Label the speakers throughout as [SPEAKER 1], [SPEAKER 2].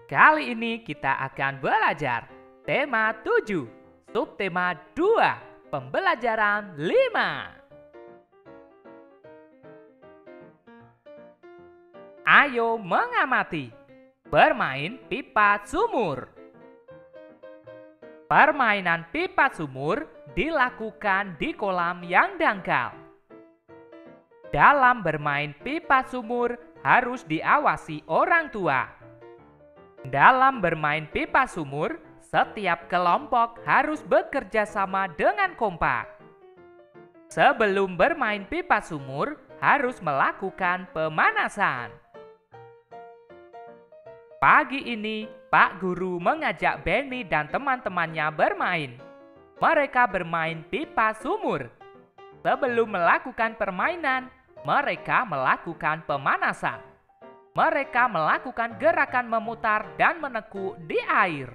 [SPEAKER 1] Kali ini kita akan belajar tema 7, subtema 2, pembelajaran 5. Ayo mengamati, bermain pipa sumur. Permainan pipa sumur dilakukan di kolam yang dangkal. Dalam bermain pipa sumur harus diawasi orang tua. Dalam bermain pipa sumur, setiap kelompok harus bekerja sama dengan kompak. Sebelum bermain pipa sumur, harus melakukan pemanasan. Pagi ini, Pak Guru mengajak Benny dan teman-temannya bermain. Mereka bermain pipa sumur. Sebelum melakukan permainan, mereka melakukan pemanasan. Mereka melakukan gerakan memutar dan menekuk di air.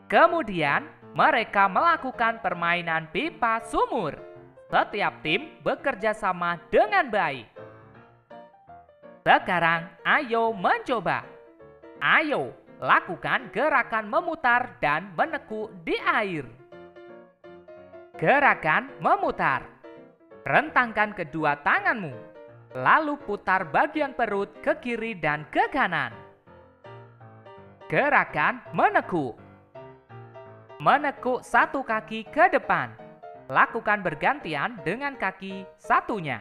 [SPEAKER 1] Kemudian, mereka melakukan permainan pipa sumur. Setiap tim bekerja sama dengan baik. Sekarang, ayo mencoba. Ayo, lakukan gerakan memutar dan menekuk di air. Gerakan memutar. Rentangkan kedua tanganmu. Lalu putar bagian perut ke kiri dan ke kanan. Gerakan menekuk. Menekuk satu kaki ke depan. Lakukan bergantian dengan kaki satunya.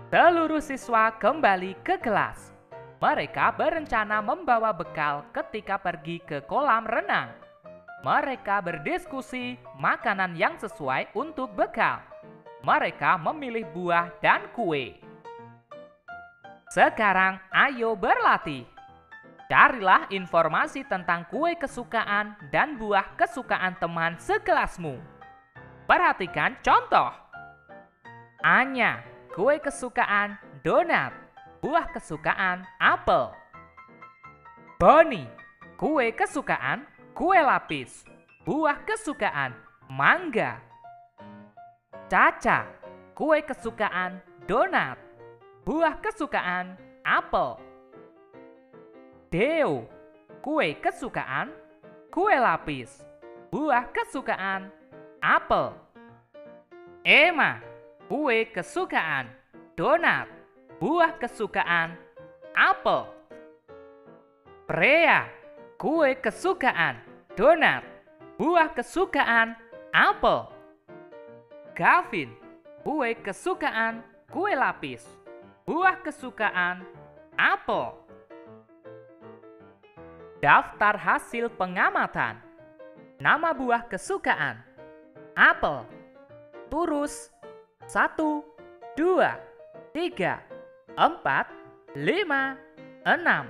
[SPEAKER 1] Seluruh siswa kembali ke kelas. Mereka berencana membawa bekal ketika pergi ke kolam renang. Mereka berdiskusi makanan yang sesuai untuk bekal. Mereka memilih buah dan kue. Sekarang ayo berlatih. Carilah informasi tentang kue kesukaan dan buah kesukaan teman sekelasmu. Perhatikan contoh. Anya, kue kesukaan donat, buah kesukaan apel. Boni, kue kesukaan kue lapis, buah kesukaan mangga. Caca, kue kesukaan donat, buah kesukaan apel. Deo, kue kesukaan kue lapis, buah kesukaan apel. Emma, kue kesukaan donat, buah kesukaan apel. Prea, kue kesukaan donat, buah kesukaan apel. Gavin, kue kesukaan kue lapis, buah kesukaan apel. Daftar hasil pengamatan. Nama buah kesukaan: apel. Turus 1, 2, 3, 4, 5, 6.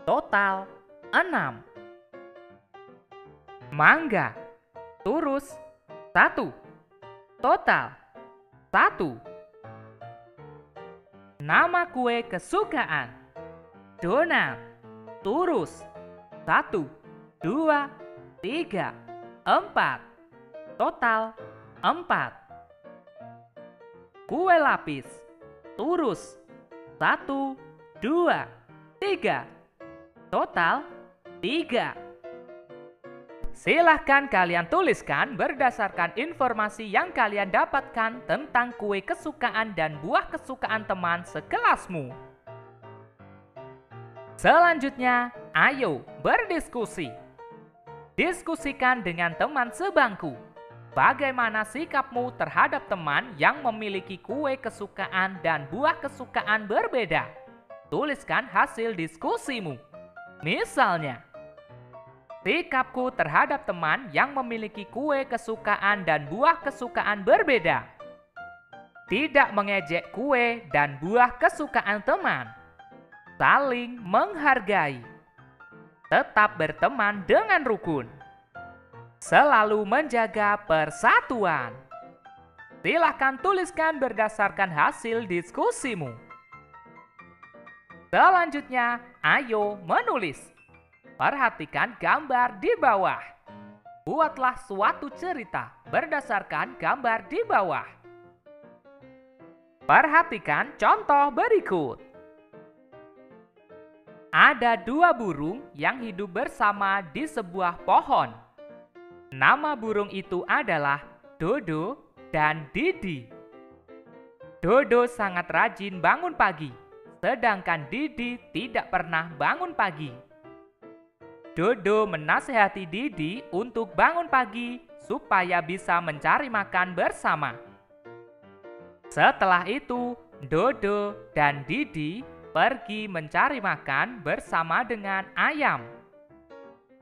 [SPEAKER 1] Total 6. Mangga. Turus 1. Total 1. Nama kue kesukaan: donat. Turus 1, 2, 3, 4. Total 4. Kue lapis. Turus 1, 2, 3. Total 3. Silahkan kalian tuliskan berdasarkan informasi yang kalian dapatkan tentang kue kesukaan dan buah kesukaan teman sekelasmu. Selanjutnya, ayo berdiskusi. Diskusikan dengan teman sebangku. Bagaimana sikapmu terhadap teman yang memiliki kue kesukaan dan buah kesukaan berbeda? Tuliskan hasil diskusimu. Misalnya, sikapku terhadap teman yang memiliki kue kesukaan dan buah kesukaan berbeda. Tidak mengejek kue dan buah kesukaan teman. Saling menghargai. Tetap berteman dengan rukun. Selalu menjaga persatuan. Silahkan tuliskan berdasarkan hasil diskusimu. Selanjutnya, ayo menulis. Perhatikan gambar di bawah. Buatlah suatu cerita berdasarkan gambar di bawah. Perhatikan contoh berikut. Ada dua burung yang hidup bersama di sebuah pohon. Nama burung itu adalah Dodo dan Didi. Dodo sangat rajin bangun pagi, sedangkan Didi tidak pernah bangun pagi. Dodo menasehati Didi untuk bangun pagi supaya bisa mencari makan bersama. Setelah itu, Dodo dan Didi pergi mencari makan bersama dengan ayam.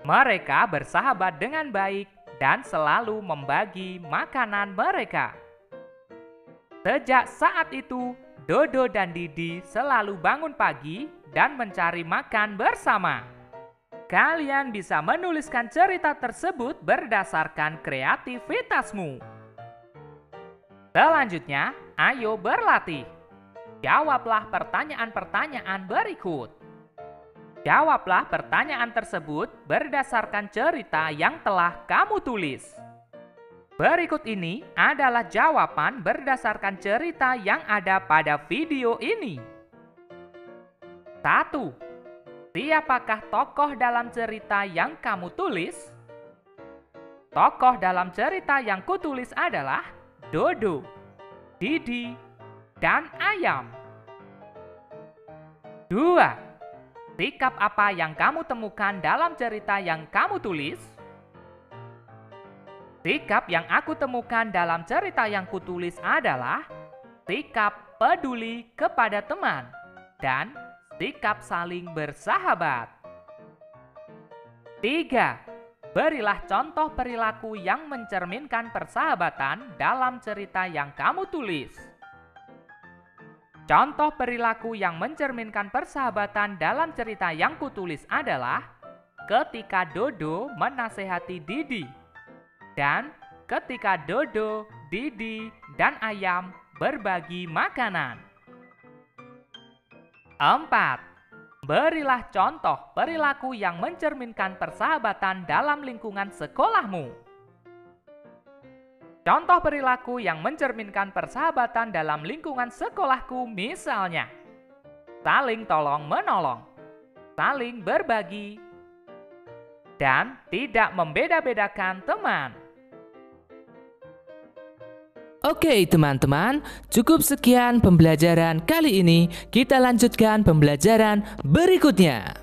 [SPEAKER 1] Mereka bersahabat dengan baik dan selalu membagi makanan mereka. Sejak saat itu, Dodo dan Didi selalu bangun pagi dan mencari makan bersama. Kalian bisa menuliskan cerita tersebut berdasarkan kreativitasmu. Selanjutnya, ayo berlatih. Jawablah pertanyaan-pertanyaan berikut. Jawablah pertanyaan tersebut berdasarkan cerita yang telah kamu tulis. Berikut ini adalah jawaban berdasarkan cerita yang ada pada video ini. 1. Siapakah tokoh dalam cerita yang kamu tulis? Tokoh dalam cerita yang kutulis adalah Dodo, Didi, dan ayam. 2. Sikap apa yang kamu temukan dalam cerita yang kamu tulis? Sikap yang aku temukan dalam cerita yang kutulis adalah sikap peduli kepada teman dan sikap saling bersahabat. 3. Berilah contoh perilaku yang mencerminkan persahabatan dalam cerita yang kamu tulis. Contoh perilaku yang mencerminkan persahabatan dalam cerita yang kutulis adalah ketika Dodo menasehati Didi dan ketika Dodo, Didi, dan ayam berbagi makanan. 4. Berilah contoh perilaku yang mencerminkan persahabatan dalam lingkungan sekolahmu. Contoh perilaku yang mencerminkan persahabatan dalam lingkungan sekolahku misalnya saling tolong-menolong, saling berbagi, dan tidak membeda-bedakan teman.
[SPEAKER 2] Oke teman-teman, cukup sekian pembelajaran kali ini. Kita lanjutkan pembelajaran berikutnya.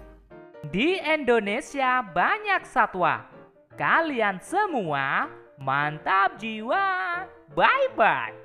[SPEAKER 1] Di Indonesia banyak satwa. Kalian semua mantap jiwa. Bye-bye.